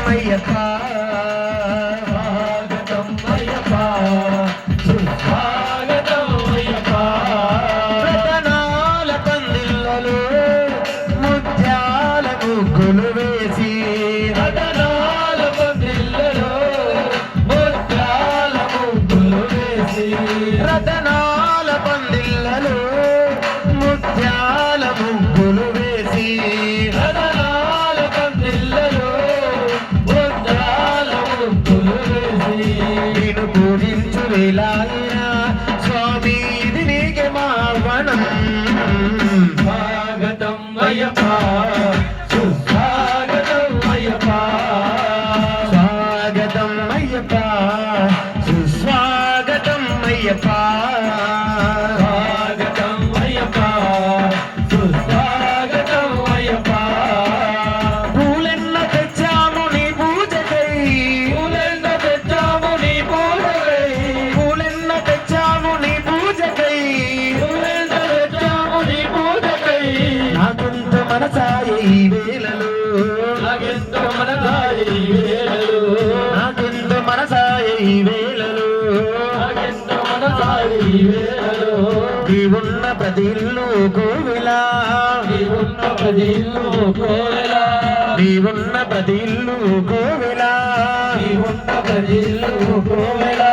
అయ్యప్ప స్వాగతం అయ్యప్ప సుస్వాగతం అయ్యప్ప రతనాల పందిళ్ళలో ముత్యాల ముగ్గులు వేసి రతనాల పందిళ్ళలో ముత్యాల ముగ్గులు వేసి రతనాల పందిళ్ళలో ముత్యాల ముగ్గులు వేసి రతనాల పందిళ్ళలో ముత్యాల ముగ్గులు వేసి నేను పూజించు వేళాయినా స్వామి ఇది నీకే మా వనం స్వాగతం అయ్యప్ప సుస్వాగతం అయ్యప్ప స్వాగతం అయ్యప్ప సుస్వాగతం అయ్యప్ప స్వాగతం అయ్యప్ప సుస్వాగతం అయ్యప్ప పూలెన్న తెచ్చాము నీ పూజకై పూలెన్న తెచ్చాము నీ పూజకై పూలెన్న తెచ్చాము నీ పూజకై పూలెన్న తెచ్చాము నీ పూజకై నాకెంత మనసాయ ఈ వేళలో నాకెంత మనసాయ ఈ వేళలో నాకెంత మనసాయ ఈ వేళలో నాకెంత మనసాయ ఈ వేళలో నీవున్న ప్రతి ఇల్లు కోవిలా నీవున్న ప్రతి ఇల్లు కోవిలా నీవున్న ప్రతి ఇల్లు కోవిలా నీవున్న ప్రతి ఇల్లు కోవిలా